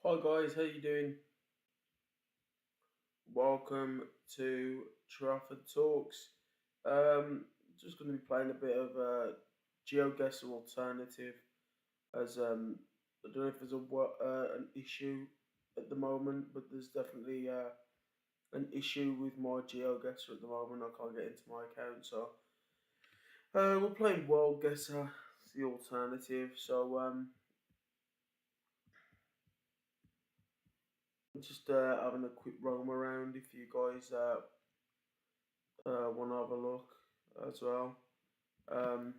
Hi guys, how you doing? Welcome to Trafford Talks. Just going to be playing a bit of GeoGuessr alternative as I don't know if there's an issue at the moment, but there's definitely an issue with my GeoGuessr at the moment. I can't get into my account, so we're playing World Guesser, the alternative. So just having a quick roam around if you guys want to have a look as well. Um,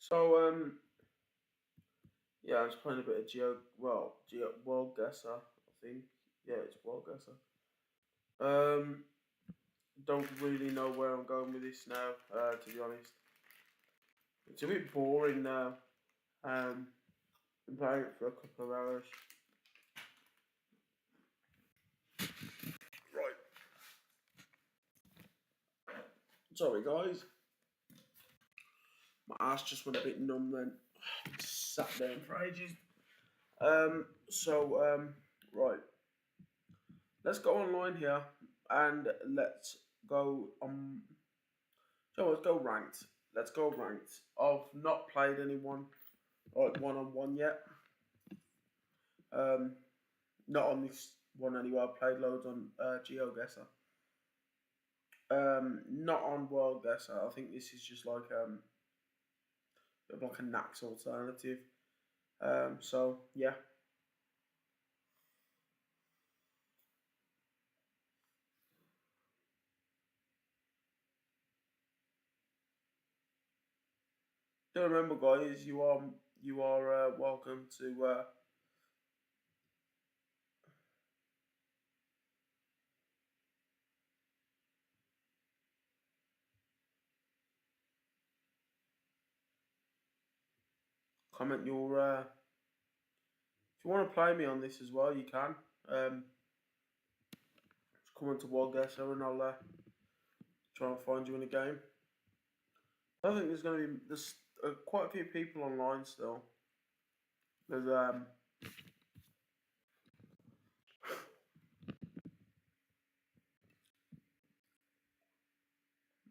so yeah, I was playing a bit of World Guesser, I think. Yeah, it's World Guesser. Um, don't really know where I'm going with this now, to be honest. It's a bit boring now. Been playing it for a couple of hours. Right. Sorry, guys. My ass just went a bit numb then. Sat down for ages. Right. Let's go online here and let's go so let's go ranked. Let's go ranked. I've not played anyone like one-on-one yet. Um, Not on this one anyway. I've played loads on GeoGuessr. Not on World Guesser. I think this is just like bit of like a Nax alternative. So yeah. Do remember, guys, you are welcome to. Comment your if you want to play me on this as well, you can. Just come onto World Guesser and I'll try and find you in a game. I think there's quite a few people online still. There's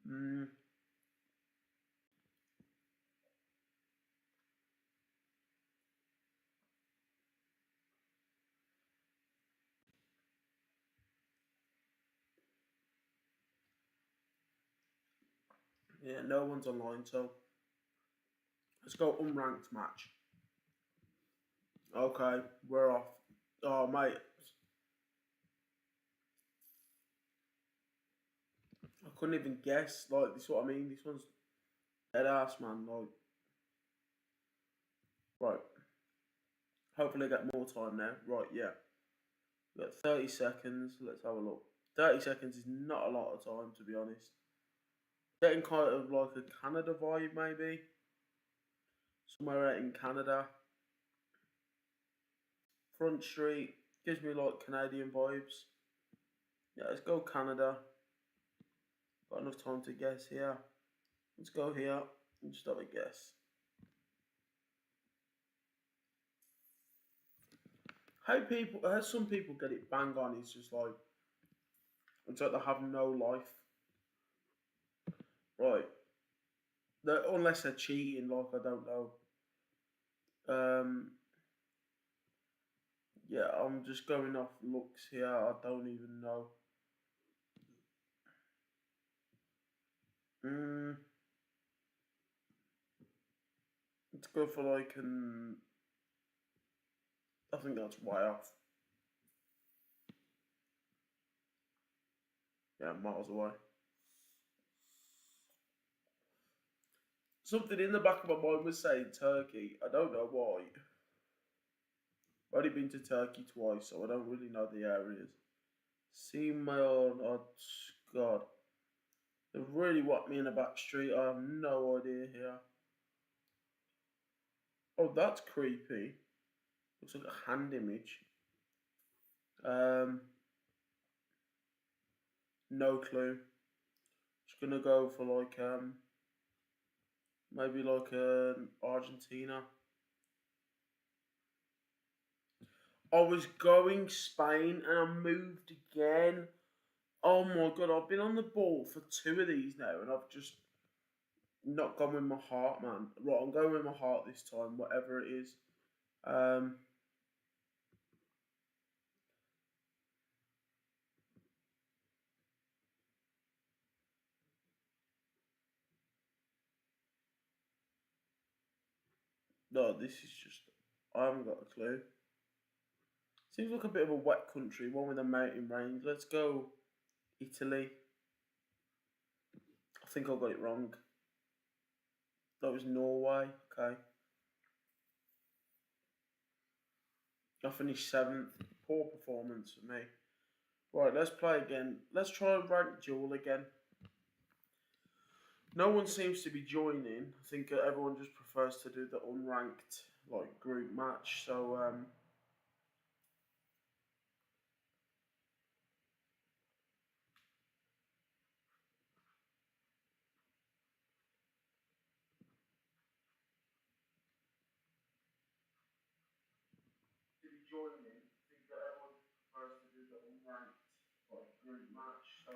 mm, yeah, no one's online, so let's go unranked match. Okay, we're off. Oh mate, I couldn't even guess. Like this, is what I mean. This one's dead ass, man. Like, right. Hopefully, I get more time now. Right, yeah. We got 30 seconds. Let's have a look. 30 seconds is not a lot of time, to be honest. Getting kind of like a Canada vibe, maybe. Somewhere out in Canada. Front Street gives me like Canadian vibes. Yeah, let's go Canada. Got enough time to guess here. Let's go here and just have a guess. How some people get it bang on. It's just like it's like they have no life. Right. Unless they're cheating, like I don't know. Um, yeah, I'm just going off looks here. I don't even know. Mm, let's go for like an. I think that's way off. Yeah, miles away. Something in the back of my mind was saying Turkey. I don't know why. I've only been to Turkey twice, so I don't really know the areas. Seen my own, oh God. They really whacked me in the back street. I have no idea here. Oh, that's creepy. Looks like a hand image. Um, no clue. Just gonna go for like maybe like Argentina. I was going Spain and I moved again. Oh my god, I've been on the ball for two of these now and I've just not gone with my heart, man. Right, I'm going with my heart this time, whatever it is. Um, no, this is just, I haven't got a clue. Seems like a bit of a wet country, one with a mountain range. Let's go Italy. I think I got it wrong. That was Norway. Okay. I finished seventh. Poor performance for me. Right, let's play again. Let's try and rank duel again. No one seems to be joining. I think everyone just prefers to do the unranked like group match. So to be joining, I think that everyone prefers to do the unranked like group match. So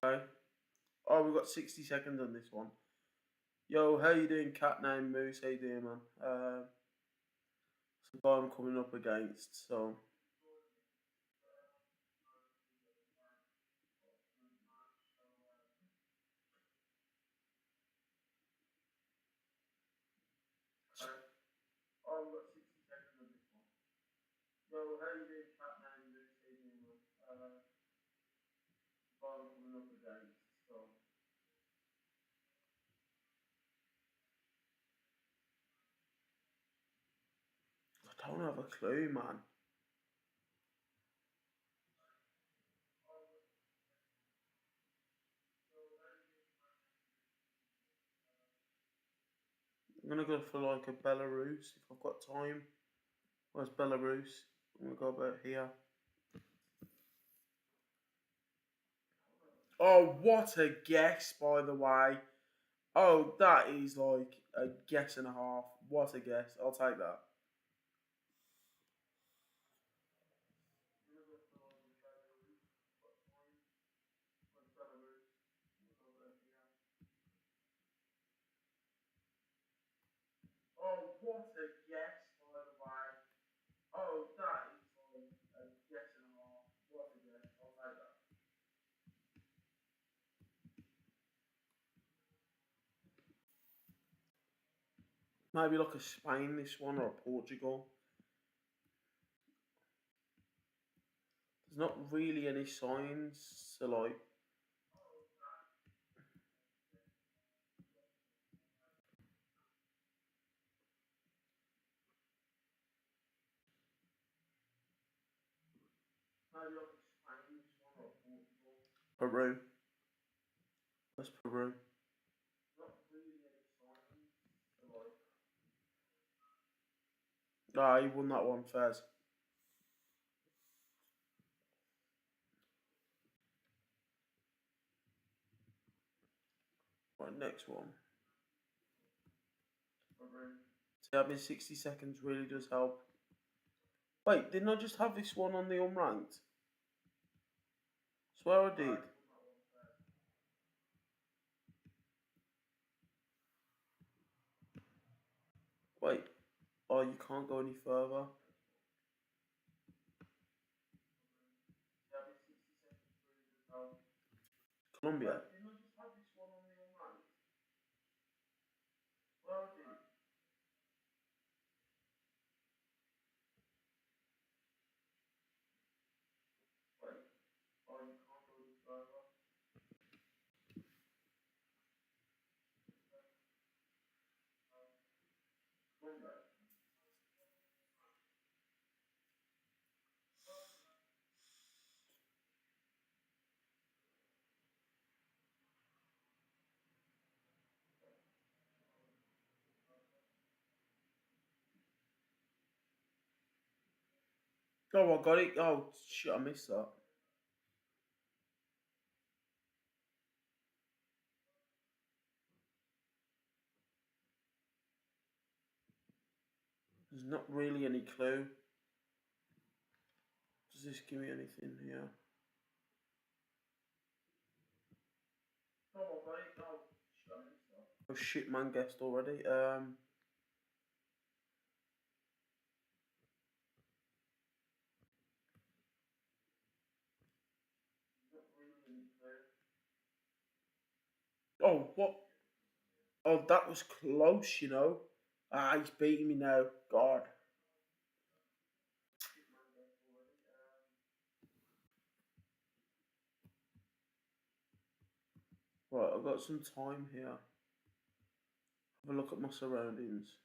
okay. Oh, we've got 60 seconds on this one. Yo, how you doing, cat named Moose? How you doing, man? It's the guy I'm coming up against. So oh, we've got 60 seconds on this one. Yo, how you doing, cat named Moose? How you doing, man? The guy I'm coming up against. So I don't have a clue, man. I'm gonna go for like a Belarus if I've got time. Where's Belarus? I'm gonna go about here. Oh, what a guess, by the way. Oh, that is like a guess and a half. What a guess. I'll take that. Oh, what a guess, by the way. Oh, that is like a guess and a half. What a guess. I'll take that. Maybe like a Spain, this one, or a Portugal. There's not really any signs to like. Maybe like a Spain, this one, or a Portugal. Peru. Where's Peru? Not really any signs to like. Ah, he won that one, Fez. Right, next one. See, having 60 seconds really does help. Wait, didn't I just have this one on the unranked? Swear I did. Wait. Oh, you can't go any further. Colombia. Didn't I just have this one on the unranked? Swear I did. Wait. Oh, you can't go any further. Oh, I got it. Oh, shit, I missed that. There's not really any clue. Does this give me anything here? Oh, I got it. Oh, shit, I missed that. Oh, shit, man, guessed already. Not really any clue. Oh, what? Oh, that was close, you know. Ah, he's beating me now. God. Right, I've got some time here. Have a look at my surroundings.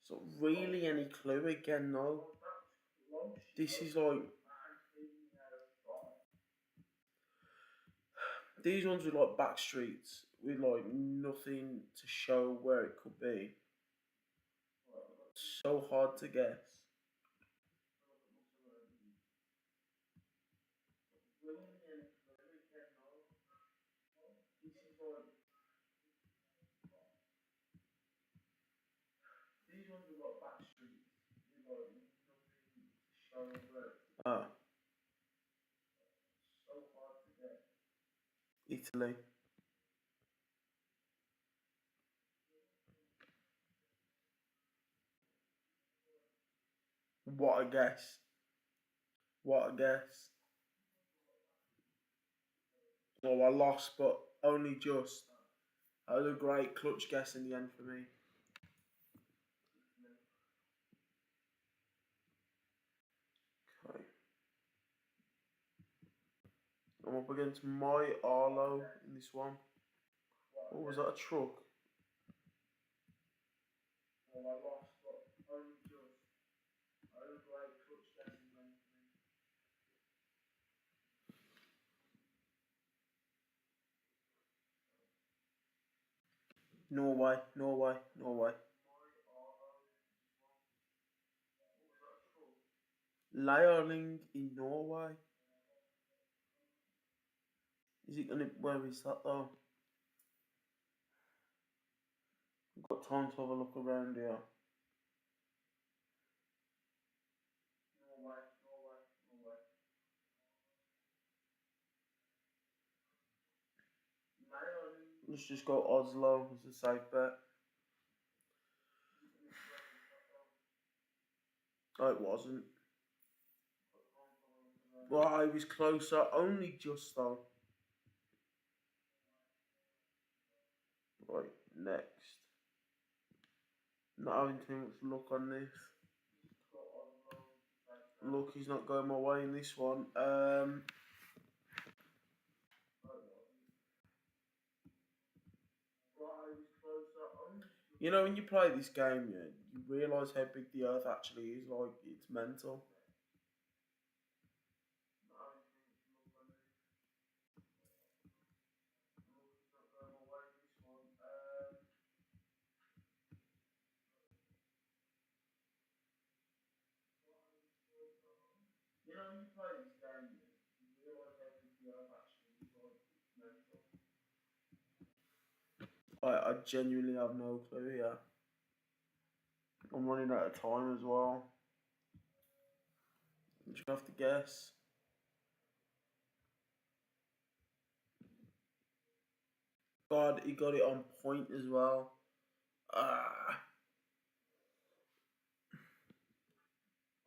It's not really any clue again, no. This is like these ones with like back streets with like nothing to show where it could be. So hard to guess. This is like these ones with like back streets with like nothing to show where. Ah, so hard to guess. Italy. What a guess. What a guess. Oh, I lost, but only just. That was a great clutch guess in the end for me. Okay. I'm up against my Arlo in this one. What was that, a truck? Oh, I lost, but only just. That was a great clutch guess in the end for me. Norway, Norway, Norway. Leirling in Norway. Is it gonna? Where is that though? I've got time to have a look around here. Norway, Norway, Norway. Let's just go Oslo as a safe bet. Oh, it wasn't. Well, I was closer, only just though. Right, next. Not having too much luck on this. Luck is not going my way in this one. You know, when you play this game, you realise how big the Earth actually is. Like, it's mental. You know, when you play this game, you realise how big the Earth actually is. Like, it's mental. I genuinely have no clue here. I'm running out of time as well. I'm just gonna have to guess. God, he got it on point as well. Ah. I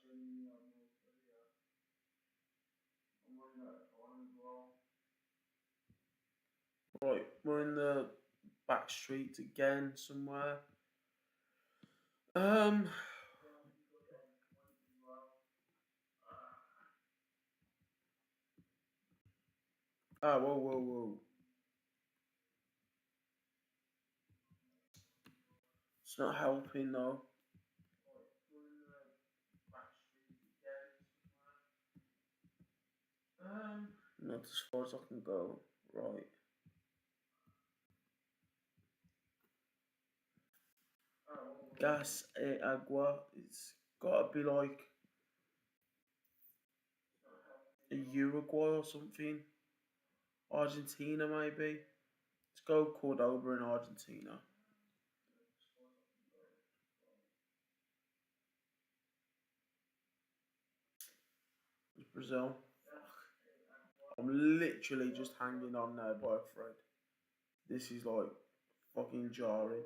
genuinely have no clue here. I'm running out of time as well. Right, we're in the back streets again somewhere. Um. Ah, whoa, whoa, whoa. It's not helping though. Not as far as I can go. Right. Gas e agua. It's gotta be like Uruguay or something. Argentina maybe. Let's go Cordoba in Argentina. It's Brazil. I'm literally just hanging on there by a thread. This is like fucking jarring.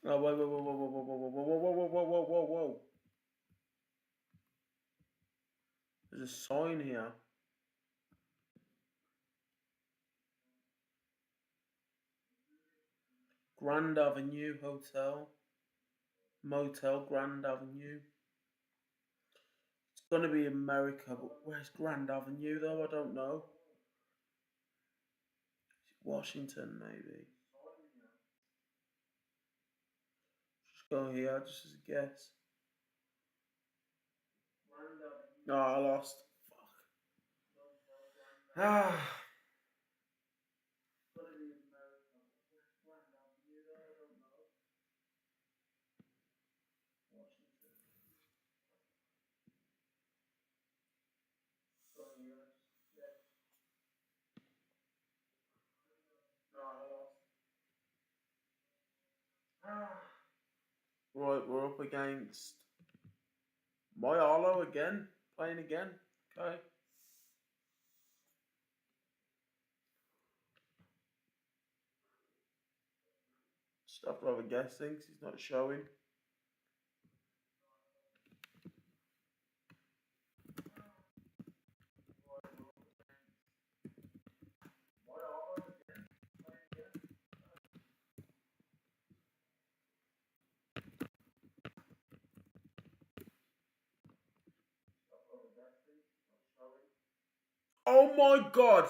Oh, whoa, whoa, whoa, whoa, whoa, whoa, whoa, whoa, whoa, whoa, whoa, whoa, whoa, whoa. There's a sign here. Grand Avenue Hotel. Motel Grand Avenue. It's gonna be America, but where's Grand Avenue though? I don't know. Washington, maybe. Just go here, just as a guess. No, I lost. Fuck. Ah. Right, we're up against my Arlo again, playing again. Okay. Just have to have a guess thing 'cause he's not showing. Oh my god!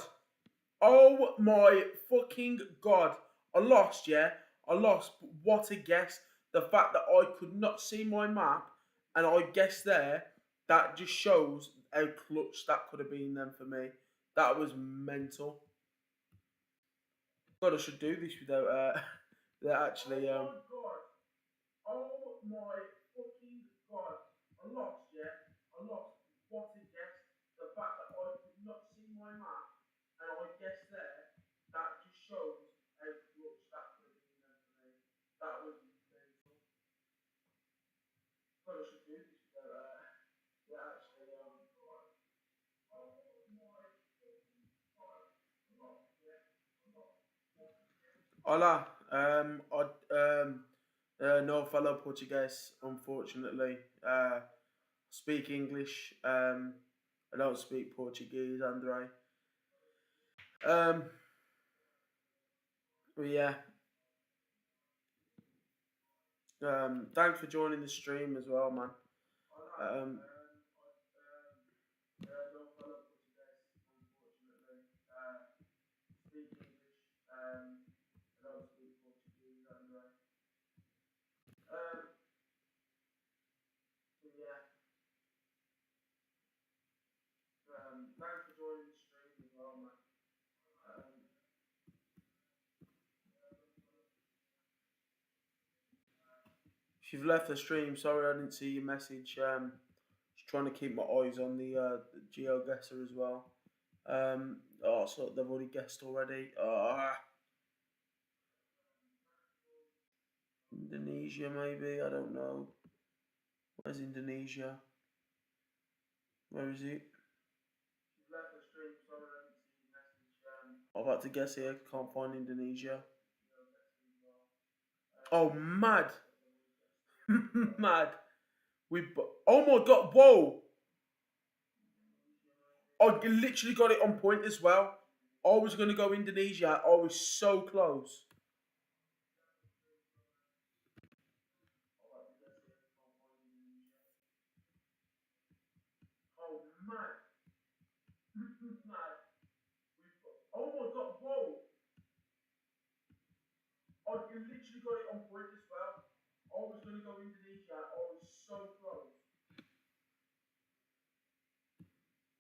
Oh my fucking god! I lost, yeah? I lost, but what a guess. The fact that I could not see my map and I guessed there, that just shows how clutch that could have been then for me. That was mental. God, I should do this without without actually Oh my fucking god. I lost, yeah? I lost. What a guess. The fact that I could not see my map and I guessed there, that just shows how clutch that could have been then for me. That was mental. God, I should do this without without actually Hola, no fellow Portuguese, unfortunately. Speak English. I don't speak Portuguese, Andre. Um, but yeah. Thanks for joining the stream as well, man. Um, thanks for joining the stream as well, man. If you've left the stream, sorry I didn't see your message. Just trying to keep my eyes on the GeoGuessr as well. Oh, so they've already guessed already. Indonesia, maybe. I don't know. Where's Indonesia? Where is it? I'm about to guess here. Can't find Indonesia. Oh, mad. Mad. Oh my god, whoa! I literally got it on point as well. I was going to go Indonesia. I was so close. Oh, mad. Mad. Oh my god, whoa! I literally got on brick as well. I was going to go Indonesia. I was so close.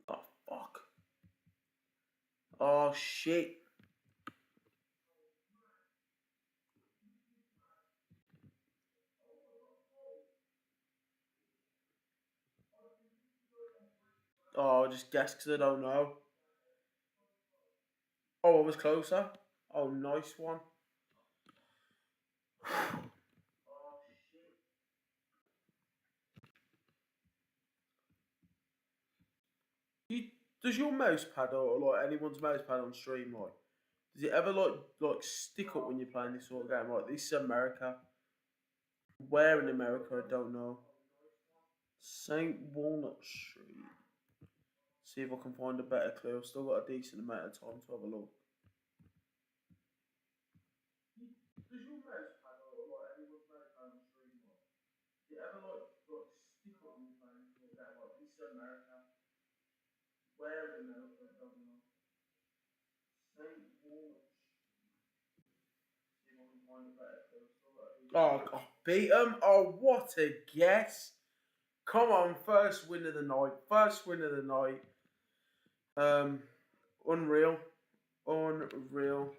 Oh, fuck. Oh, shit. Oh, I just guessed because I don't know. Oh, I was closer. Oh, nice one. You, does your mouse pad or like anyone's mouse pad on stream like? Does it ever like stick up when you're playing this sort of game? Like this is America. Where in America I don't know. Saint Walnut Street. See if I can find a better clue. I've still got a decent amount of time to have a look. Does your mouse pad or like anyone's mouse pad on stream like? Does it ever like stick up when you're playing this sort of game? Like this is America. Where in America I don't know. Saint Walnut. See if I can find a better clue. Oh, beat him! Oh, what a guess! Come on, first win of the night. First win of the night. Unreal. Unreal.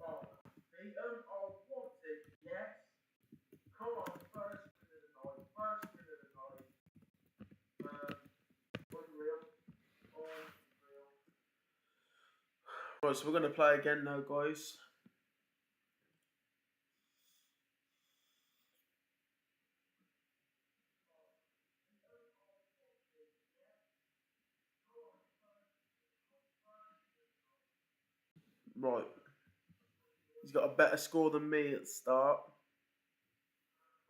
Oh, beat him! Oh, what a guess! Come on, first win of the night. First win of the night. Unreal. Unreal. Right, so we're gonna play again now, guys. Right. He's got a better score than me at the start.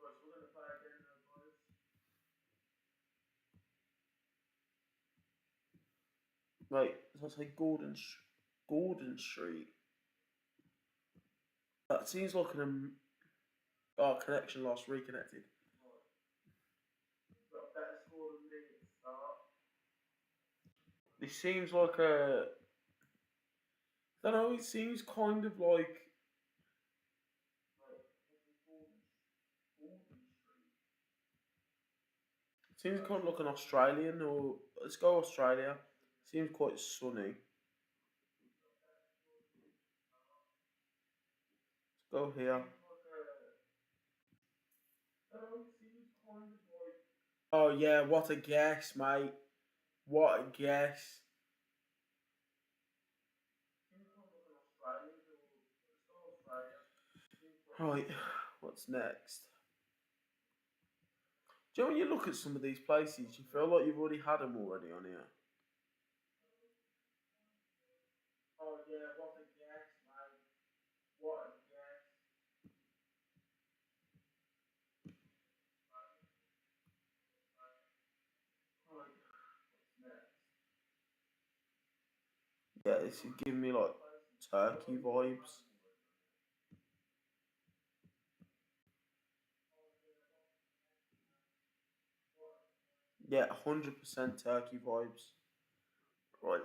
Right, so we're gonna play again now, guys. Right, does that say Gordon Street? That seems like an oh, connection lost, reconnected. Got a better score than me at the start. This seems like a I don't know, it seems kind of like seems kind of like an Australian or let's go Australia. Seems quite sunny. Let's go here. Oh yeah, what a guess, mate. What a guess. Right, what's next? Do you know when you look at some of these places, you feel like you've already had them already on here? Oh yeah, what a guess, mate. What a guess. Right, what's next? Yeah, this is giving me like Turkey vibes. Yeah, 100% Turkey vibes. Right,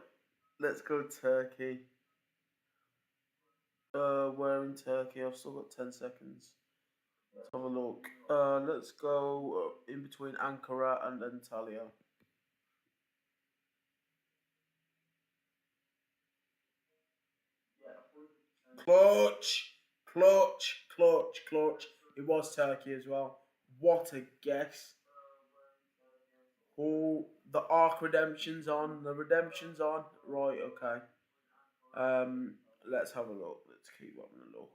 let's go Turkey. We're in Turkey. I've still got 10 seconds. Let's have a look. Let's go in between Ankara and Antalya. Clutch, clutch, clutch, clutch. It was Turkey as well. What a guess. Oh, the arc redemption's on. The redemption's on. Right, okay. Let's have a look. Let's keep having a look.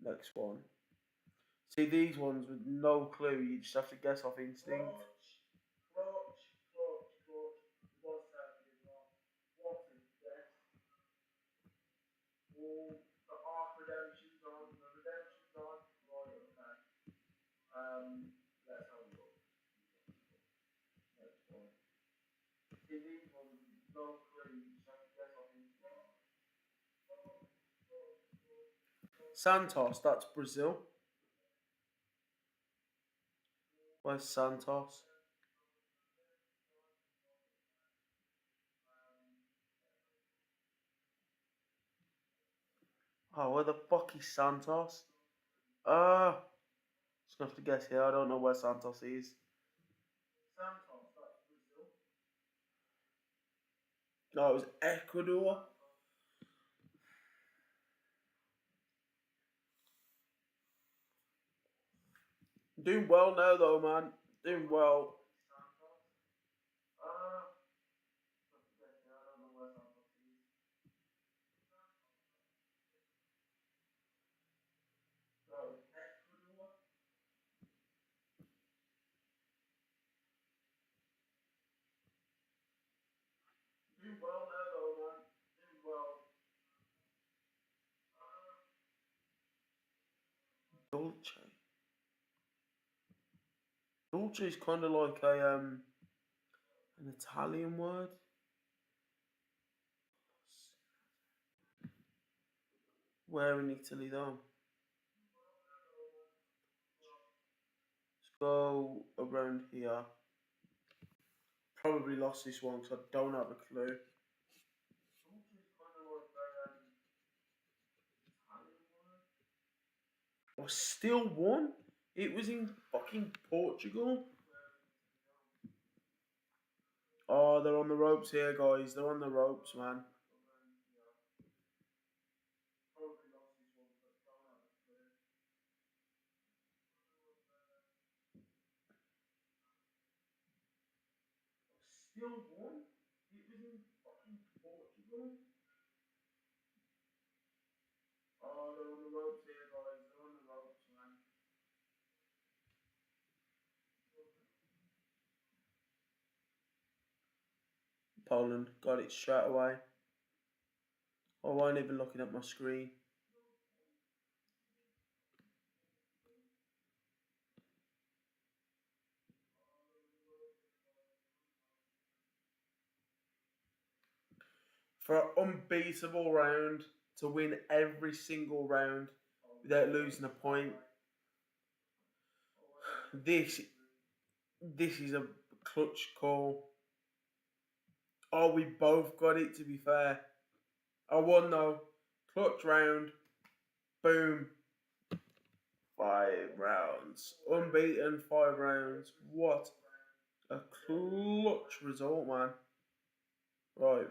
Next one. See these ones with no clue. You just have to guess off instinct. Clutch, clutch, clutch. It was Turkey as well. What a guess. Oh, the arc redemption's on. The redemption's on. Right, okay. Let's have a look. Next one. See these ones with no clue. You just have to guess off instinct. Santos, that's Brazil. Where's Santos? Oh, where the fuck is Santos? Just gonna have to guess here. I don't know where Santos is. Santos, that's Brazil. No, it was Ecuador. Doing well now, though, man. Doing well. Doing well now, though, man. Doing well. Dolce. Dolce is kind of like an Italian word. Where in Italy though? Let's go around here. Probably lost this one because I don't have a clue. I still won. It was in fucking Portugal. Oh, they're on the ropes here, guys. They're on the ropes, man. Still won. It was in fucking Portugal. Oh, they're on the ropes here, guys. They're on the ropes, man. Poland got it straight away. I wasn't even looking at my screen. For an unbeatable round, to win every single round without losing a point, this is a clutch call. Oh, we both got it, to be fair. I won though. Clutch round. Boom. 5 rounds. Unbeaten 5 rounds. What a clutch result, man. Right.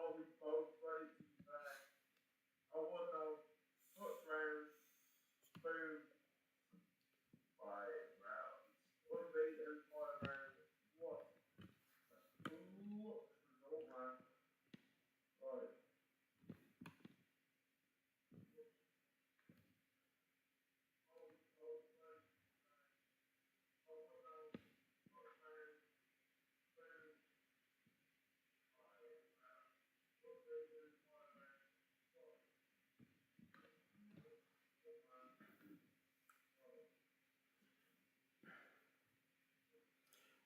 Oh, we both got it, to be fair. I won though. Clutch round. Boom. 5 rounds. Unbeaten 5 rounds. What a clutch result, man. Right.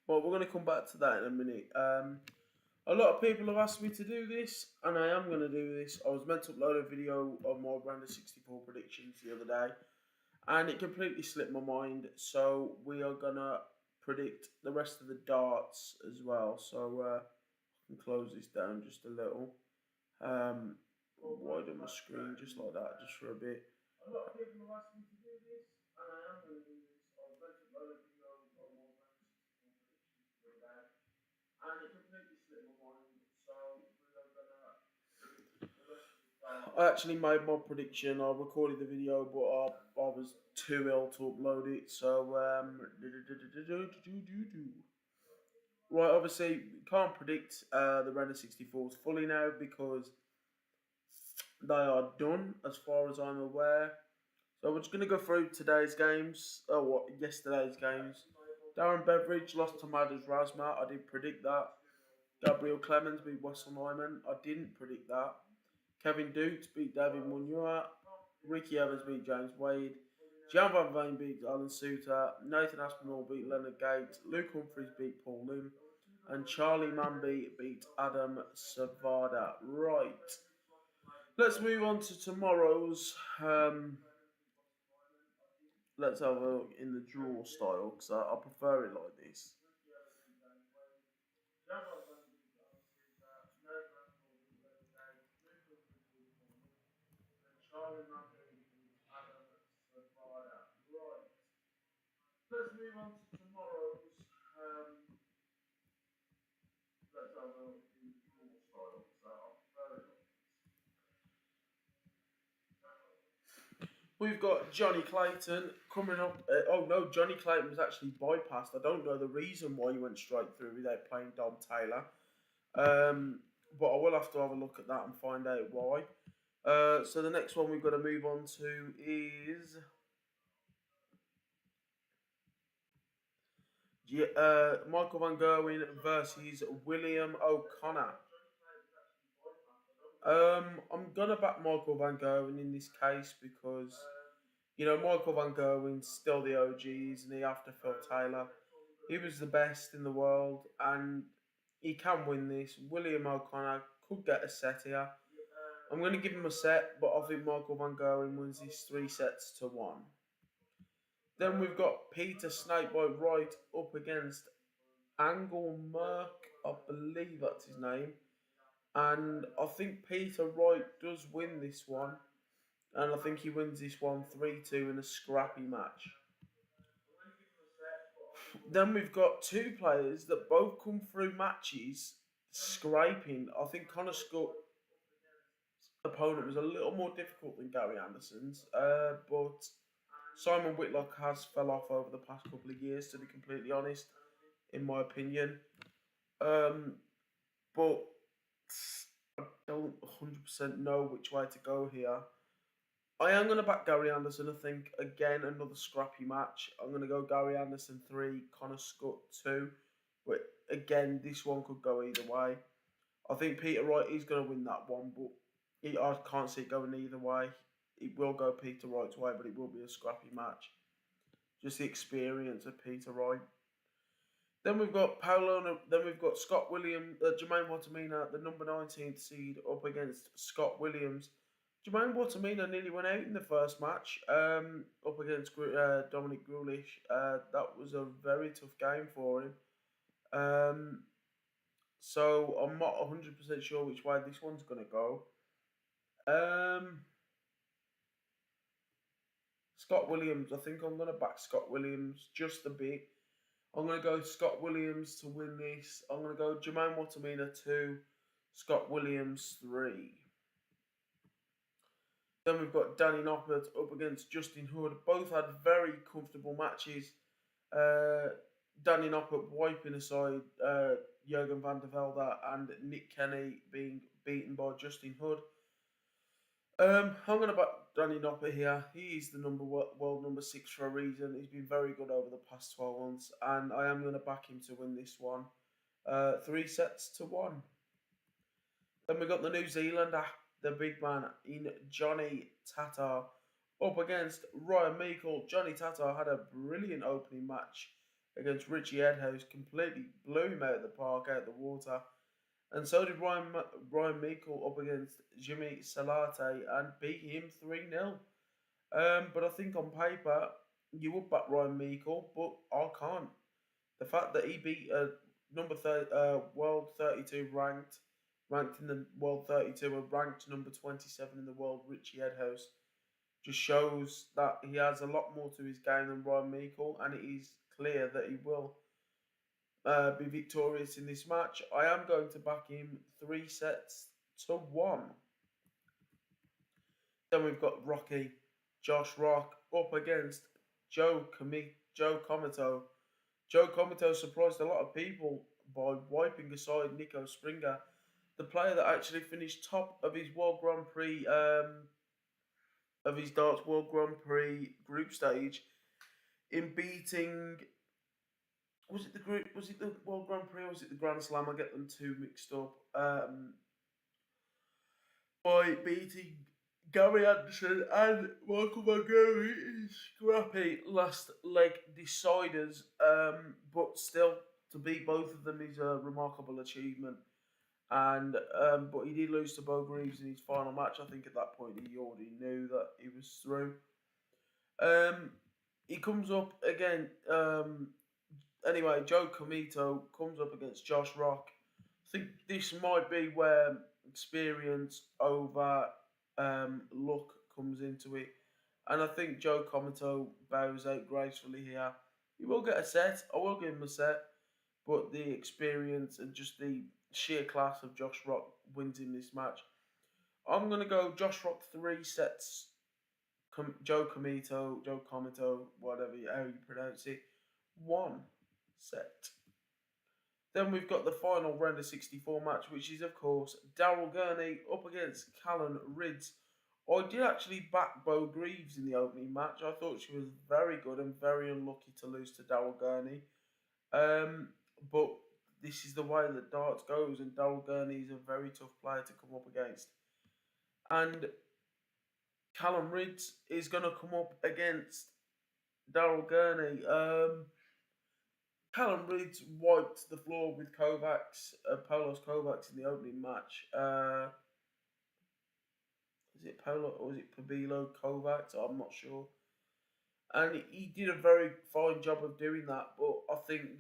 Well, we're going to come back to that in a minute. A lot of people have asked me to do this, and I am going to do this. I was meant to upload a video of my round of 64 predictions the other day, and it completely slipped my mind. So we are going to predict the rest of the darts as well. So I can close this down just a little. Widen my screen just like that, just for a bit. A lot of people have asked me to do this, and I am going to do this. I was meant to upload a video of my round of 64 predictions the other day, and it completely slipped my mind. So we are gonna predict the rest of the start. I actually made my prediction. I recorded the video, but I was too ill to upload it. So right, obviously we can't predict the round of 64s fully now because they are done as far as I'm aware. So we're just going to go through today's games. Oh, what? Yesterday's games. Darren Beveridge lost to Maders Razma. I did predict that. Gabriel Clemens beat Wessel Neumann. I didn't predict that. Kevin Dukes beat David Munoz. Ricky Evans beat James Wade. Jan Van Veen beat Alan Suter. Nathan Aspinall beat Leonard Gates. Luke Humphries beat Paul Lim. And Charlie Manby beat Adam Savada. Right. Let's move on to tomorrow's. Let's have a look in the draw style because I prefer it like this. We've got Johnny Clayton coming up. Oh no, Johnny Clayton was actually bypassed. I don't know the reason why he went straight through without playing Dom Taylor. Um, but I will have to have a look at that and find out why. So the next one we've got to move on to is Michael Van Gerwen versus William O'Connor. I'm gonna back Michael Van Gerwen in this case because Michael Van Gerwen's still the OG, isn't he? After Phil Taylor, he was the best in the world, and he can win this. William O'Connor could get a set here. I'm going to give him a set, but I think Michael Van Gerwen wins this 3-1. Then we've got Peter Snakebite Wright up against Angle Merck, I believe that's his name. And I think Peter Wright does win this one. And I think he wins this one 3-2 in a scrappy match. Then we've got two players that both come through matches scraping. I think Connor Scott's opponent was a little more difficult than Gary Anderson's, but Simon Whitlock has fell off over the past couple of years, to be completely honest, in my opinion. But I don't 100% know which way to go here. I am going to back Gary Anderson, I think. Again, another scrappy match. I'm going to go Gary Anderson 3, Connor Scott 2. But again, this one could go either way. I think Peter Wright is going to win that one, but I can't see it going either way. It will go Peter Wright's way, but it will be a scrappy match. Just the experience of Peter Wright. Then we've got Scott Williams, Jermaine Wattimena, the number 19th seed, up against Scott Williams. Jermaine Wattimena nearly went out in the first match, up against Dominic Grulich. That was a very tough game for him. So I'm not 100% sure which way this one's going to go. Scott Williams, I think I'm going to back Scott Williams just a bit. I'm going to go Scott Williams to win this. I'm going to go Jermaine Wattimena 2, Scott Williams 3. Then we've got Danny Noppert up against Justin Hood. Both had very comfortable matches. Danny Noppert wiping aside Jurgen van der Velde and Nick Kenny being beaten by Justin Hood. I'm going to back Danny Noppert here. He's the world number 6 for a reason. He's been very good over the past 12 months, and I am going to back him to win this one. 3-1. Then we got the New Zealander, the big man in Johnny Tatar, up against Ryan Meikle. Johnny Tatar had a brilliant opening match against Richie Edhouse, completely blew him out of the park, out of the water. And so did Ryan Meikle up against Jimmy Salate and beat him 3-0. But I think on paper, you would back Ryan Meikle, but I can't. The fact that he beat a world 32 ranked in the world 32 and ranked number 27 in the world, Richie Edhouse, just shows that he has a lot more to his game than Ryan Meikle, and it is clear that he will be victorious in this match. I am going to back him 3-1. Then we've got Josh Rock up against Joe Comito. Joe Comito surprised a lot of people by wiping aside Nico Springer, the player that actually finished top of his World Grand Prix, of his darts World Grand Prix group stage, in beating. Was it the World Grand Prix or was it the Grand Slam? I get them two mixed up. By beating Gary Anderson and Michael Van Gerwen in scrappy last leg deciders. But still, to beat both of them is a remarkable achievement. And but he did lose to Bo Greaves in his final match. I think at that point he already knew that he was through. He comes up again. Anyway, Joe Comito comes up against Josh Rock. I think this might be where experience over luck comes into it. And I think Joe Comito bows out gracefully here. He will get a set. I will give him a set. But the experience and just the sheer class of Josh Rock wins in this match. I'm going to go Josh Rock 3-1. Joe Comito, whatever how you pronounce it, 1 set. Then we've got the final round of 64 match, which is, of course, Daryl Gurney up against Callan Rids. I did actually back Bo Greaves in the opening match. I thought she was very good and very unlucky to lose to Daryl Gurney. Um, but this is the way that darts goes, and Daryl Gurney is a very tough player to come up against. And Callum Rids is going to come up against Daryl Gurney. Callum Rids wiped the floor with Kovacs, Paulos Kovacs in the opening match. Is it Paulo or is it Pabilo Kovacs? I'm not sure. And he did a very fine job of doing that. But I think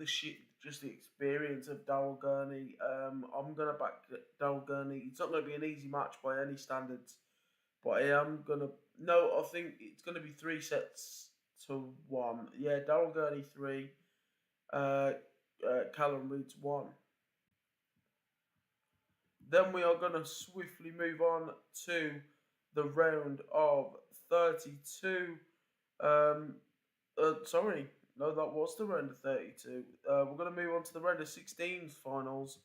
just the experience of Daryl Gurney. I'm gonna back Daryl Gurney. It's not going to be an easy match by any standards, but I am gonna. No, I think it's going to be 3 sets to 1. Yeah, Daryl Gurney 3, uh, Callum Reed's 1. Then we are going to swiftly move on to the round of 32. Um, sorry, no, that was the round of 32. We're going to move on to the round of 16 finals.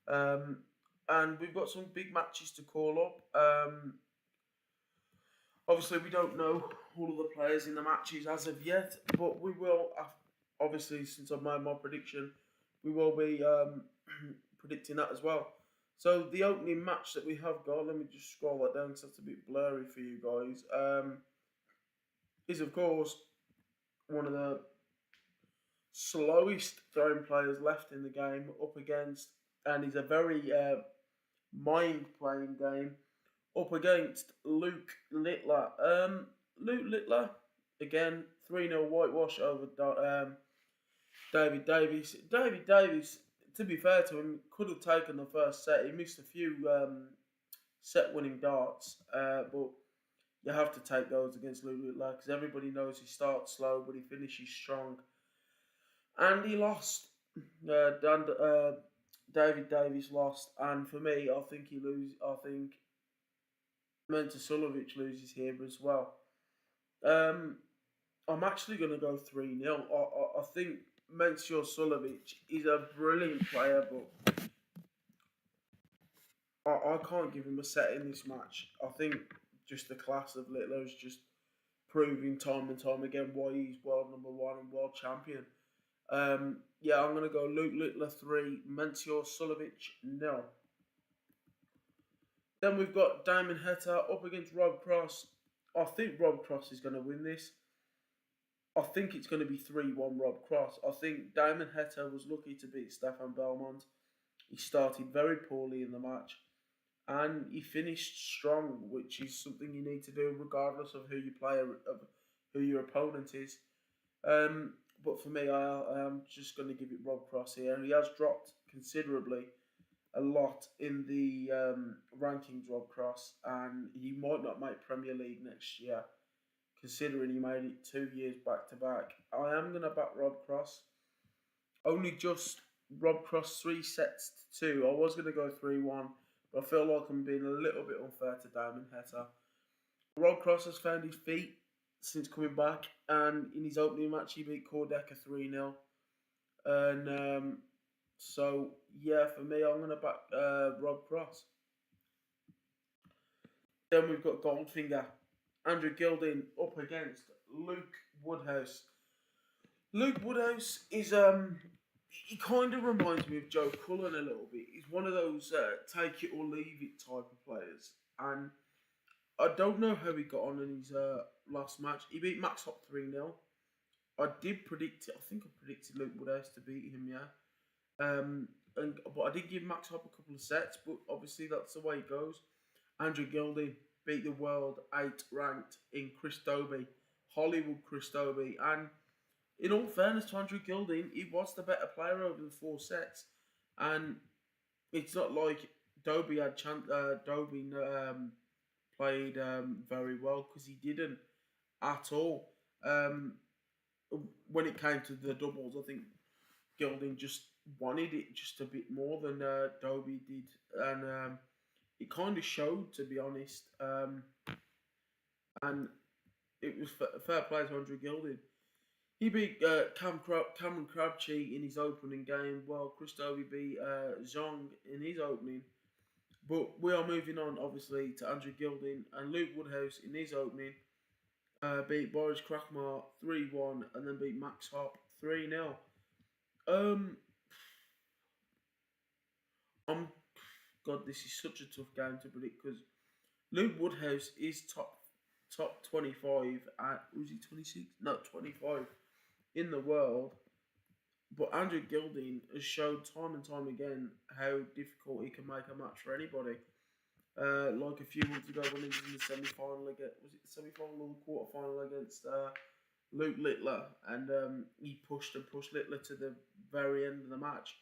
Um, and we've got some big matches to call up. Obviously, we don't know all of the players in the matches as of yet, but we will, obviously, since I've made my prediction, we will be predicting that as well. So, the opening match that we have got, let me just scroll that down because that's a bit blurry for you guys, is, of course, one of the slowest throwing players left in the game up against, and he's a very mind-playing game, up against Luke Littler. Luke Littler, again, 3-0 whitewash over David Davies. David Davies, to be fair to him, could have taken the first set. He missed a few set-winning darts, but you have to take those against Luke Littler because everybody knows he starts slow, but he finishes strong. And he lost. David Davies lost, and for me, I think he loses. I think Menta Sulovic loses here as well. I'm actually going to go 3-0. I think Mensur Sulovic is a brilliant player, but I can't give him a set in this match. I think just the class of Littler is just proving time and time again why he's world number 1 and world champion. Yeah, I'm going to go Luke Littler 3, Mensur Sulovic 0. Then we've got Damon Heta up against Rob Cross. I think Rob Cross is going to win this. I think it's going to be 3-1 Rob Cross. I think Damon Heta was lucky to beat Stefan Belmont. He started very poorly in the match and he finished strong, which is something you need to do regardless of who you play, of who your opponent is. But for me, I am just going to give it Rob Cross here. He has dropped considerably a lot in the rankings, Rob Cross, and he might not make Premier League next year, considering he made it 2 years back to back. I am going to back Rob Cross. Only just Rob Cross 3 sets to 2. I was going to go 3-1, but I feel like I'm being a little bit unfair to Damon Heta. Rob Cross has found his feet since coming back, and in his opening match he beat Kordeka 3-0. And so, yeah, for me, I'm going to back Rob Cross. Then we've got Goldfinger, Andrew Gilding up against Luke Woodhouse. Luke Woodhouse is, he kind of reminds me of Joe Cullen a little bit. He's one of those take it or leave it type of players. And I don't know how he got on in his last match. He beat Max Hop 3-0. I did predict it. I think I predicted Luke Woodhouse to beat him, yeah. But I did give Max Hop a couple of sets, but obviously that's the way it goes. Andrew Gilding beat the world 8th ranked in Chris Dobie, Hollywood Chris Dobie. And in all fairness to Andrew Gilding, he was the better player over the 4 sets. And it's not like Dobie had played very well, because he didn't at all. When it came to the doubles, I think Gilding just wanted it just a bit more than Dobie did, and it kind of showed, to be honest. And it was fair play to Andrew Gilding. He beat Cameron Crabtree in his opening game, while Christovi beat Zhang in his opening. But we are moving on, obviously, to Andrew Gilding and Luke Woodhouse in his opening. Beat Boris Krakmar 3-1 and then beat Max Hopp 3-0. Um, I'm God, this is such a tough game to predict because Luke Woodhouse is top 25 at, was he 26? No, 25 in the world. But Andrew Gilding has showed time and time again how difficult he can make a match for anybody. Like a few months ago when he was in the semi-final against, was it the semi-final or the quarter-final against Luke Littler, and he pushed and pushed Littler to the very end of the match.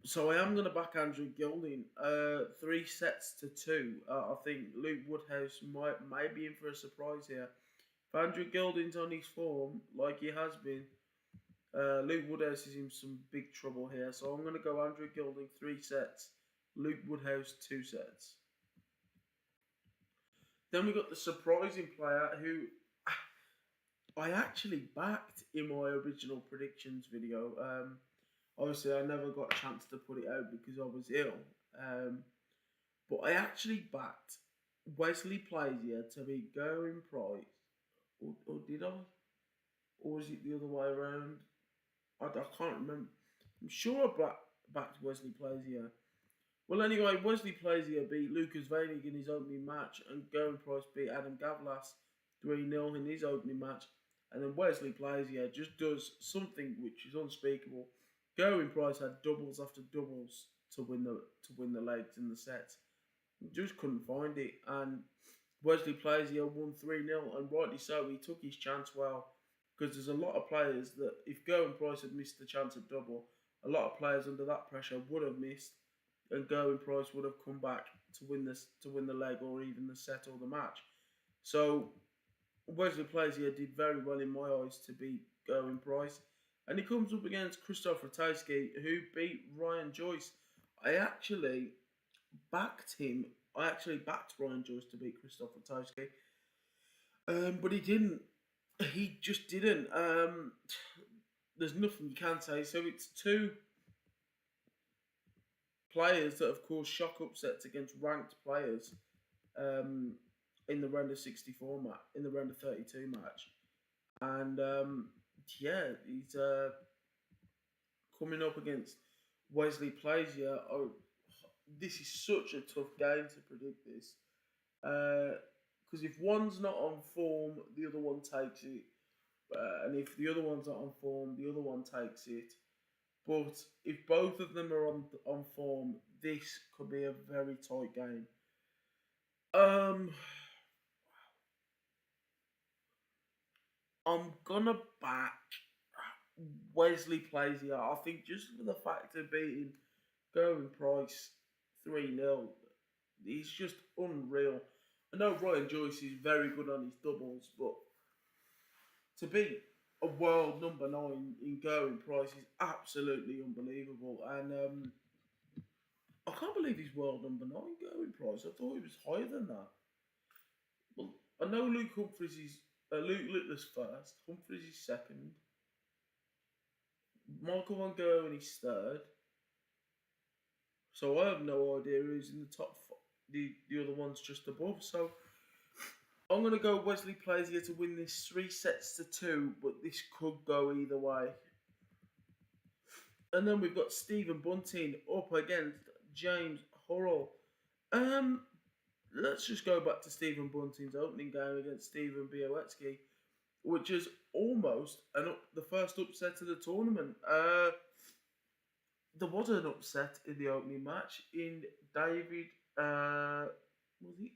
So I am going to back Andrew Gilding 3-2. I think Luke Woodhouse might be in for a surprise here. If Andrew Gilding's on his form like he has been, Luke Woodhouse is in some big trouble here. So I'm going to go Andrew Gilding 3 sets, Luke Woodhouse 2 sets. Then we got the surprising player who I actually backed in my original predictions video. Obviously, I never got a chance to put it out because I was ill. But I actually backed Wesley Plazier to be going prize. Or did I? Or was it the other way around? I can't remember. I'm sure I backed Wesley Plazier. Well, anyway, Wesley Plazier beat Lucas Veinig in his opening match, and Going Price beat Adam Gavlas 3-0 in his opening match. And then Wesley Plazier just does something which is unspeakable. Going Price had doubles after doubles to win the legs in the sets. Just couldn't find it, and Wesley Plazier won 3-0, and rightly so. He took his chance well, because there's a lot of players that if Going Price had missed the chance at double, a lot of players under that pressure would have missed, and Going Price would have come back to win the leg or even the set or the match. So Wesley Plazier did very well in my eyes to beat Going Price. And he comes up against Christoph Ratajski, who beat Ryan Joyce. I actually backed Ryan Joyce to beat Christoph Ratajski. But he didn't. He just didn't. There's nothing you can say. So it's two players that have caused shock upsets against ranked players in the round of 64 match, in the round of 32 match. And yeah, he's coming up against Wesley Plazier. Oh, this is such a tough game to predict this. Because if one's not on form, the other one takes it. And if the other one's not on form, the other one takes it. But if both of them are on form, this could be a very tight game. I'm gonna back Wesley Plazier. I think just for the fact of beating Going Price 3-0, he's just unreal. I know Ryan Joyce is very good on his doubles, but to beat a world number 9 in Going Price is absolutely unbelievable. And I can't believe he's world number 9 Going Price. I thought he was higher than that. Well, I know Luke Littler's first, Humphries is second, Michael Van Gerwen is third. So I have no idea who's in the top. The other one's just above. So I'm gonna go Wesley Plazier to win this 3-2, but this could go either way. And then we've got Stephen Bunting up against James Hurrell. Let's just go back to Stephen Bunting's opening game against Stephen Białecki, which is almost the first upset of the tournament. There was an upset in the opening match in David. Was he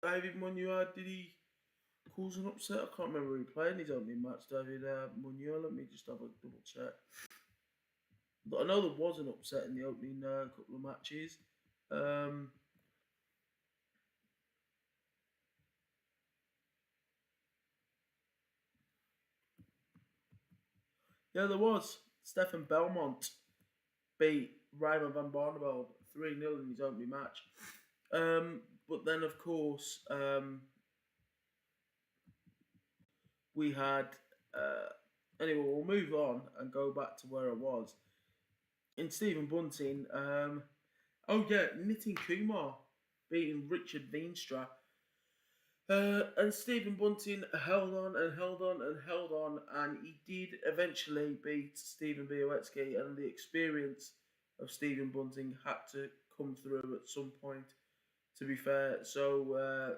David Munoz? Did he cause an upset? I can't remember who he played in his opening match. David Munoz. Let me just have a double check. But I know there was an upset in the opening couple of matches. Yeah, there was. Stefan Belmont beat Raymond van Barneveld 3-0 in his opening match. But then, of course, we had. Uh, anyway, we'll move on and go back to where I was in Stephen Bunting. Oh yeah, Nitin Kumar beating Richard Veenstra. And Stephen Bunting held on and held on and held on, and he did eventually beat Stephen Białecki. And the experience of Stephen Bunting had to come through at some point. To be fair, so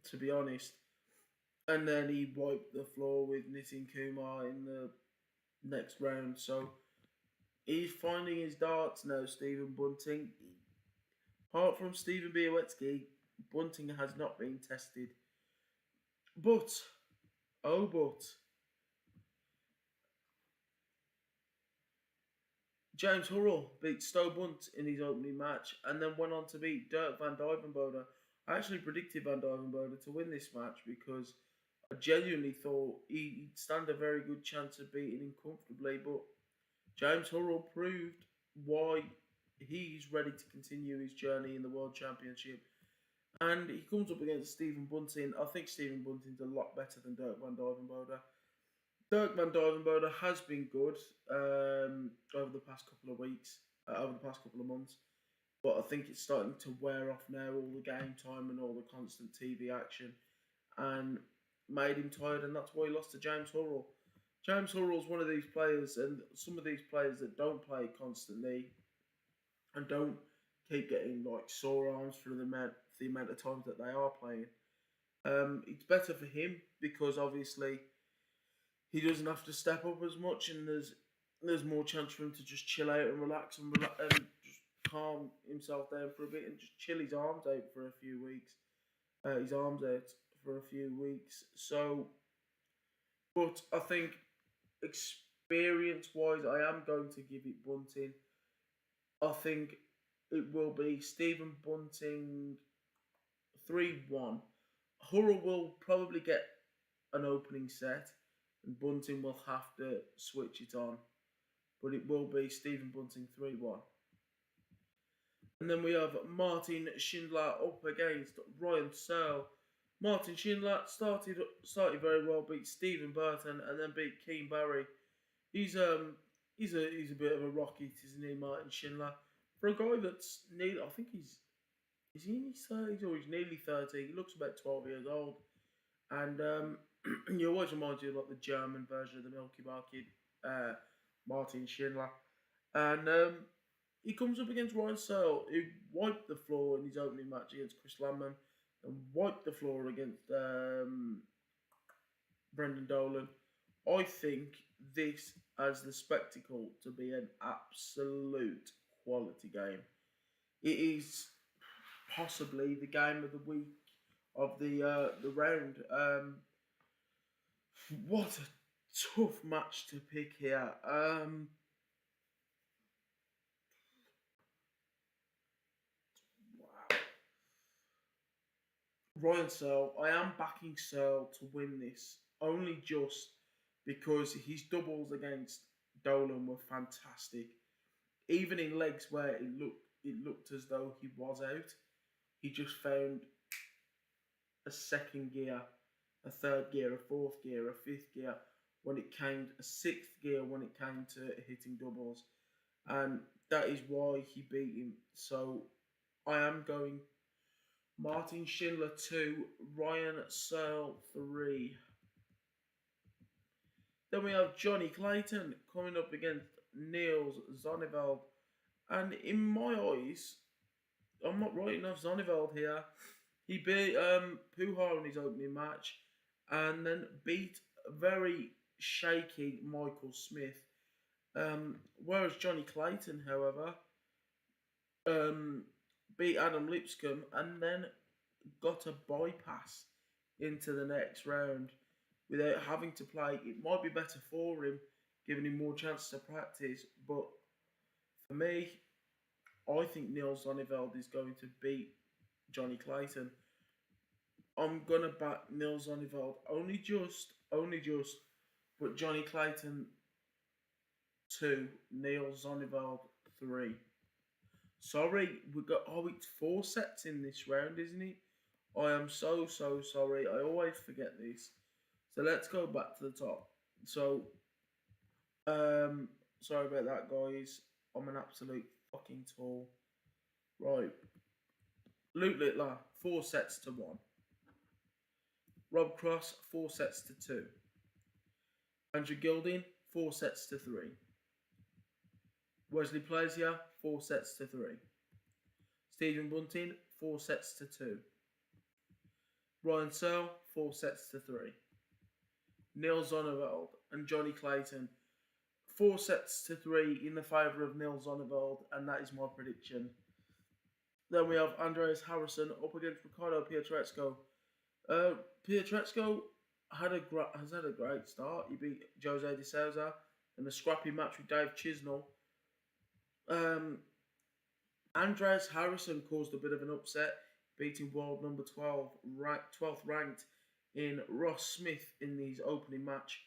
to be honest, and then he wiped the floor with Nitin Kumar in the next round. So he's finding his darts now, Stephen Bunting. Apart from Stephen Białecki, Bunting has not been tested. But, oh but, James Hurrell beat Sto Bunt in his opening match and then went on to beat Dirk van Dijvenbode. I actually predicted Van Dijvenbode to win this match because I genuinely thought he'd stand a very good chance of beating him comfortably, but James Hurrell proved why he's ready to continue his journey in the World Championship. And he comes up against Stephen Bunting. I think Stephen Bunting's a lot better than Dirk van Dijvenbode. Dirk van Dijvenbode has been good over the past couple of weeks, over the past couple of months. But I think it's starting to wear off now, all the game time and all the constant TV action. And made him tired, and that's why he lost to James Hurrell. James Hurrell's one of these players, and some of these players that don't play constantly and don't keep getting like sore arms for the amount of times that they are playing. It's better for him because obviously he doesn't have to step up as much, and there's more chance for him to just chill out and relax and just calm himself down for a bit and just chill his arms out for a few weeks. His arms out for a few weeks. So, but I think experience wise, I am going to give it Bunting. I think it will be Stephen Bunting 3-1. Hurrell will probably get an opening set, and Bunting will have to switch it on. But it will be Stephen Bunting 3-1. And then we have Martin Schindler up against Ryan Searle. Martin Schindler started very well, beat Stephen Burton, and then beat Keane Barry. He's a bit of a rocket, isn't he, Martin Schindler? For a guy that's nearly, I think is he in his 30s or he's nearly 30. He looks about 12 years old, and he always reminds you of like the German version of the Milky Bar Kid, Martin Schindler, and he comes up against Ryan Searle, who wiped the floor in his opening match against Chris Landman, and wiped the floor against Brendan Dolan. I think this has the spectacle to be an absolute quality game. It is possibly the game of the week of the round. What a tough match to pick here. Wow. Ryan Searle, I am backing Searle to win this only just because his doubles against Dolan were fantastic. Even in legs where it looked as though he was out, he just found a second gear, a third gear, a fourth gear, a fifth gear when it came, a sixth gear when it came to hitting doubles, and that is why he beat him. So I am going Martin Schindler 2, Ryan Searle 3. Then we have Johnny Clayton coming up against Niels Zonneveld. And in my eyes, I'm not writing off Zonneveld here. He beat Pujar in his opening match and then beat a very shaky Michael Smith. Whereas Johnny Clayton, however, beat Adam Lipscomb and then got a bypass into the next round without having to play. It might be better for him, giving him more chances to practice, but for me, I think Niels Zonneveld is going to beat Johnny Clayton. I'm gonna back Niels Zonneveld only just, but Johnny Clayton 2, Niels Zonneveld 3. Sorry, it's 4 sets in this round, isn't it? I am so sorry. I always forget this. So let's go back to the top. So, um, sorry about that, guys. I'm an absolute fucking tool. Right. Luke Littler, 4 sets to 1. Rob Cross, 4 sets to 2. Andrew Gilding, 4 sets to 3. Wesley Plazier, 4 sets to 3. Stephen Bunting, 4 sets to 2. Ryan Searle, 4 sets to 3. Neil Zonneveld and Johnny Clayton, 4 sets to 3 in the favour of Neil Zonneveld, and that is my prediction. Then we have Andreas Harrison up against Ricardo Pietrezco. Pietrezco has had a great start. He beat Jose de Souza in a scrappy match with Dave Chisnell. Andreas Harrison caused a bit of an upset, beating world number 12th ranked in Ross Smith in his opening match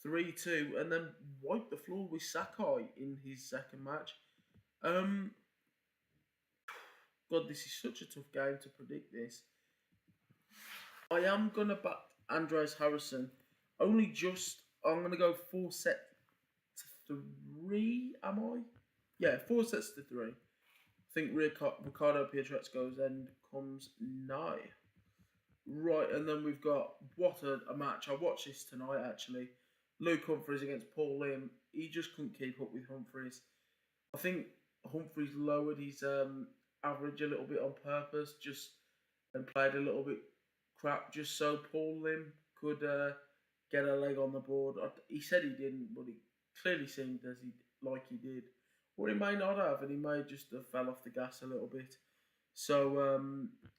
3-2, and then wiped the floor with Sakai in his second match. God, this is such a tough game to predict this. I am going to back Andreas Harrison. I'm going to go 4 sets to 3, am I? Yeah, 4 sets to 3. I think Ricardo Pietrezco's end comes nigh. Right, and then we've got what a match. I watched this tonight actually. Luke Humphries against Paul Lim. He just couldn't keep up with Humphries. I think Humphries lowered his average a little bit on purpose, and played a little bit crap just so Paul Lim could get a leg on the board. He said he didn't, but it clearly seemed as he did. Or he may not have, and he may just have fell off the gas a little bit. So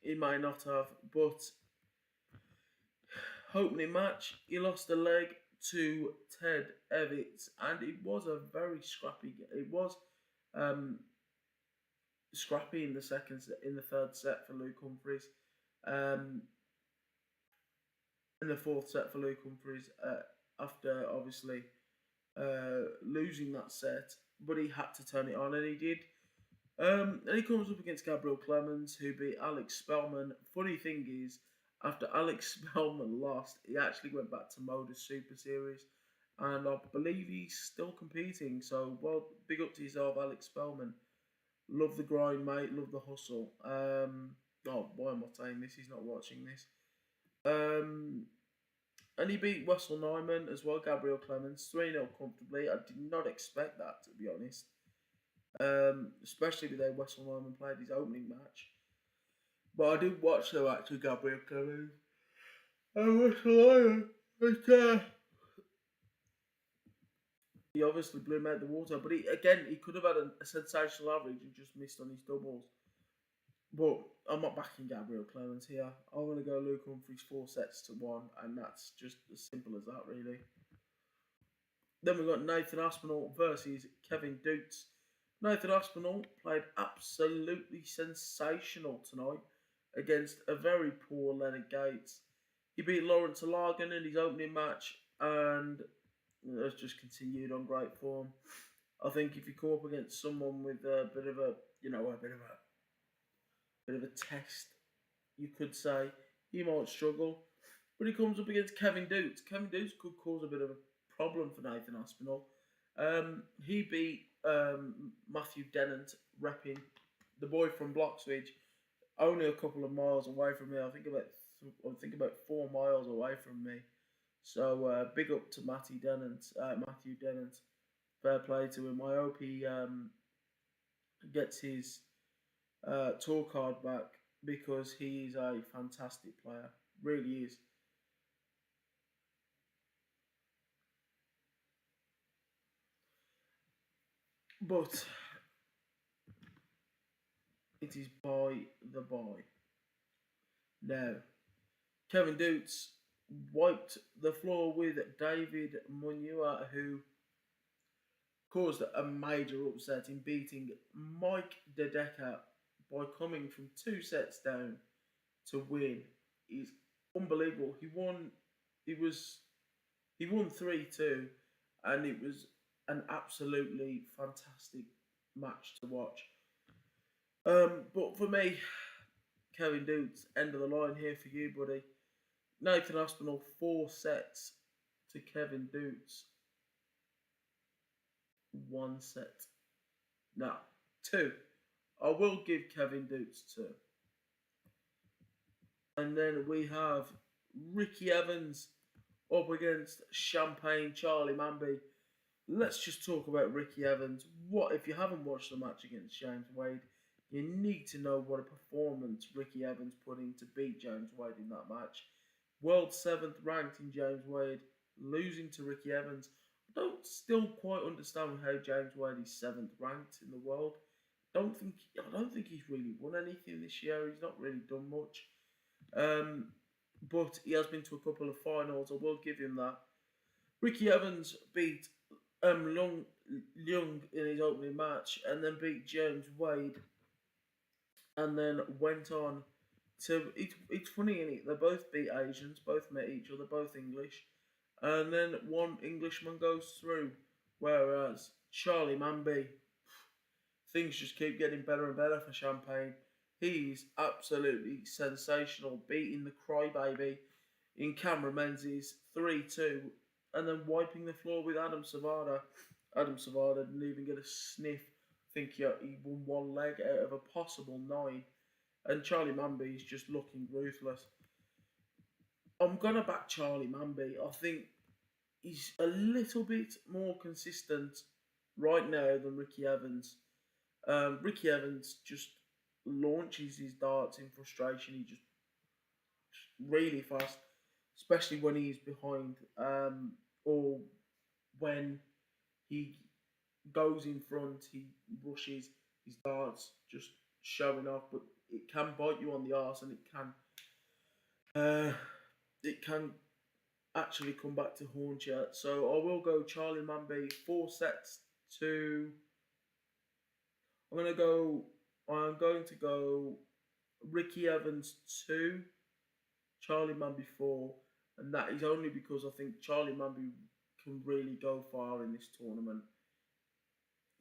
he may not have, but opening match, he lost a leg to Ted Evitts, and it was a very scrappy. It was scrappy in the third set for Luke Humphries, in the fourth set for Luke Humphries. After obviously losing that set, but he had to turn it on, and he did. And he comes up against Gabriel Clemens, who beat Alex Spellman. Funny thing is, after Alex Spellman lost, he actually went back to Modus Super Series, and I believe he's still competing. So, well, big up to yourself, Alex Spellman. Love the grind, mate. Love the hustle. Why am I saying this? He's not watching this. And he beat Wessel Nyman as well, Gabriel Clemens, 3-0 comfortably. I did not expect that, to be honest. Especially with how Wessel Nyman played his opening match. But I did watch though actually Gabriel Clemens. And Wessel Nyman, he obviously blew him out the water. But he could have had a sensational average and just missed on his doubles. But I'm not backing Gabriel Clemens here. I'm going to go Luke Humphries 4 sets to 1, and that's just as simple as that, really. Then we've got Nathan Aspinall versus Kevin Dukes. Nathan Aspinall played absolutely sensational tonight against a very poor Leonard Gates. He beat Lawrence Alagan in his opening match, and has just continued on great form. I think if you come up against someone with a bit of a test, you could say, he might struggle. But he comes up against Kevin Dukes. Kevin Dukes could cause a bit of a problem for Nathan Aspinall. He beat Matthew Dennant, repping the boy from Bloxwich, only a couple of miles away from me. I think about 4 miles away from me. So big up to Matthew Dennant. Fair play to him. I hope he gets his tour card back, because he is a fantastic player. Really is. But it is by the by. Now, Kevin Dukes wiped the floor with David Munua, who caused a major upset in beating Mike DeDecker by coming from 2 sets down to win. Is unbelievable. He won 3-2, and it was an absolutely fantastic match to watch. But for me, Kevin Dukes, end of the line here for you, buddy. Nathan Aspinall 4 sets to Kevin Doots 1 set. Now, two. I will give Kevin Doots two. And then we have Ricky Evans up against Champagne Charlie Manby. Let's just talk about Ricky Evans. What if you haven't watched the match against James Wade? You need to know what a performance Ricky Evans put in to beat James Wade in that match. World 7th ranked in James Wade, losing to Ricky Evans. I don't still quite understand how James Wade is 7th ranked in the world. I don't think he's really won anything this year. He's not really done much. But he has been to a couple of finals. I will give him that. Ricky Evans beat Young in his opening match, and then beat James Wade, and then went on to. It's funny, isn't it? They both beat Asians, both met each other, both English, and then one Englishman goes through, whereas Charlie Manby, things just keep getting better and better for Champagne. He's absolutely sensational, beating the crybaby in Cameron Menzies 3-2, and then wiping the floor with Adam Savada. Adam Savada didn't even get a sniff. I think he won one leg out of a possible 9. And Charlie Manby is just looking ruthless. I'm going to back Charlie Manby. I think he's a little bit more consistent right now than Ricky Evans. Ricky Evans just launches his darts in frustration. He just really fast, especially when he's behind, or when he goes in front. He rushes his darts, just showing off. But it can bite you on the arse, and it can actually come back to haunt you. So I will go Charlie Manby 4 sets to. I'm going to go Ricky Evans 2, Charlie Manby 4, and that is only because I think Charlie Manby can really go far in this tournament.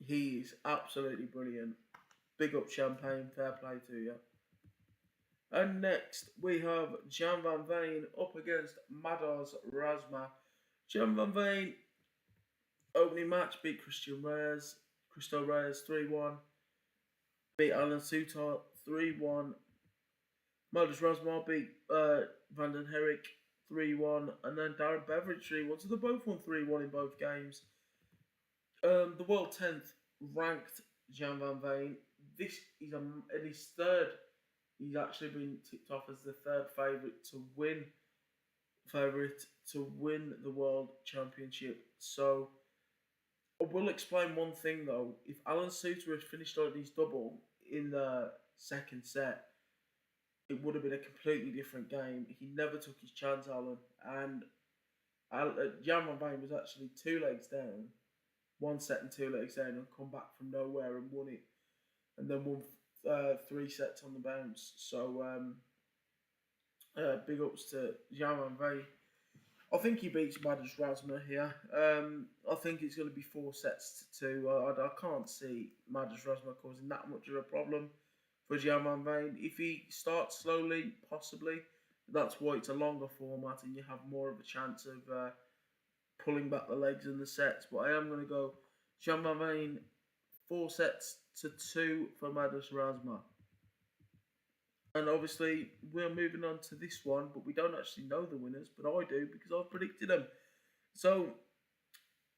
He is absolutely brilliant. Big up Champagne, fair play to you. And next we have Jan van Veen up against Madars Razma. Jan van Veen, opening match, beat Cristo Reyes 3-1. Beat Alan Suter 3-1. Madars Razma beat Van den Herrick 3-1. And then Darren Beveridge 3-1. So they both won 3-1 in both games. The world 10th ranked Jan van Veen. This is in his third. He's actually been tipped off as the third favourite to win the world championship. So I will explain one thing though. If Alan Suter had finished on his double in the second set, it would have been a completely different game. He never took his chance, Alan, and Jan van Veen was actually 2 legs down, 1 set and 2 legs down, and come back from nowhere and won it, and then won 3 sets on the bounce. So big ups to Jan van Veen. I think he beats Madars Razma here. I think it's going to be 4 sets to 2. I can't see Madars Razma causing that much of a problem for Jan van Veen. If he starts slowly, possibly. That's why it's a longer format and you have more of a chance of pulling back the legs in the sets. But I am going to go Jan van Veen 4 sets to 2 for Madars Razma. And obviously, we're moving on to this one, but we don't actually know the winners, but I do because I've predicted them. So,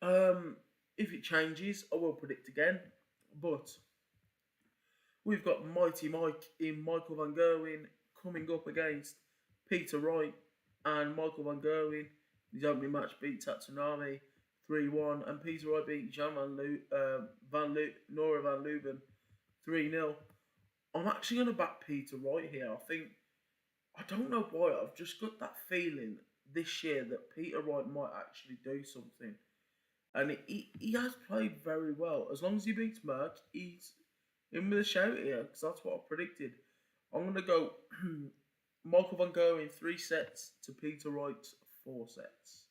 if it changes, I will predict again. But we've got Mighty Mike in Michael van Gerwen coming up against Peter Wright, and Michael van Gerwen, his opening match, beat Tatsunami 3-1, and Peter Wright beat Nora van Leuven 3-0. I'm actually going to back Peter Wright here. I don't know why, I've just got that feeling this year that Peter Wright might actually do something. And he has played very well. As long as he beats Merck, he's in with a shout here, because that's what I predicted. I'm going to go Michael van Gerwen 3 sets to Peter Wright 4 sets.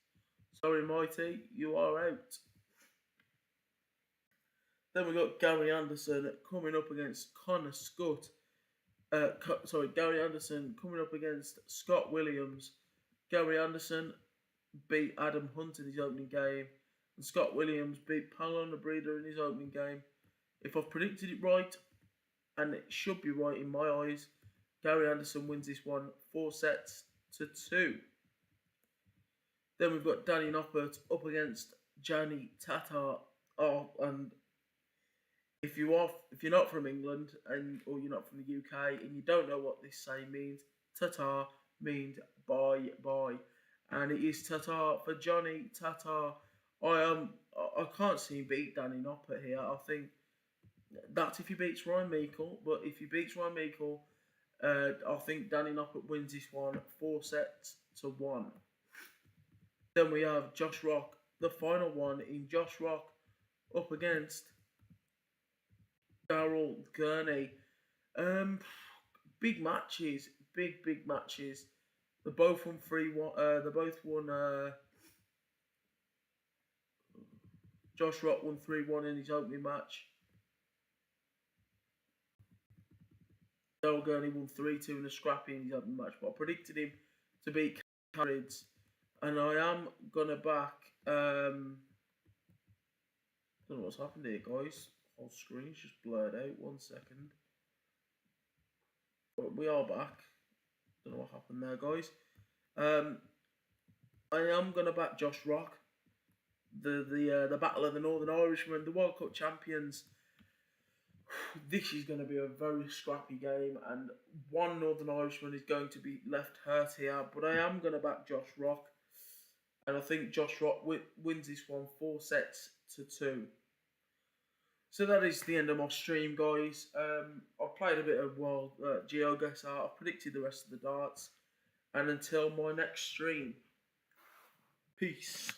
Sorry, Mighty, you are out. Then we got Gary Anderson coming up against Connor Scott. Gary Anderson coming up against Scott Williams. Gary Anderson beat Adam Hunt in his opening game, and Scott Williams beat Palon the Breeder in his opening game. If I've predicted it right, and it should be right in my eyes, Gary Anderson wins this one 4-2. Then we've got Danny Noppert up against Gianni Tatar. Oh, and if you're not from England or you're not from the UK and you don't know what this saying means, Tatar means bye bye, and it is Tatar for Johnny Tatar. I can't see him beat Danny Noppert here. I think that's if he beats Ryan Meikle, but if he beats Ryan Meikle, I think Danny Noppert wins this one 4-1. Then we have Josh Rock, the final one in Josh Rock up against Daryl Gurney. Big matches, big matches. They both won 3-1. They both won. Josh Rock won 3-1 in his opening match. Daryl Gurney won 3-2 in a scrappy in his opening match. But I predicted him to beat Carrids, and I am gonna back. Don't know what's happened here, guys. Whole screen's just blurred out. 1 second. But we are back. Don't know what happened there, guys. I am gonna back Josh Rock. The Battle of the Northern Irishmen, the World Cup champions. This is going to be a very scrappy game, and one Northern Irishman is going to be left hurt here. But I am going to back Josh Rock, and I think Josh Rock wins this one 4-2. So that is the end of my stream, guys. I've played a bit of GeoGuessr. I've predicted the rest of the darts, and until my next stream, peace.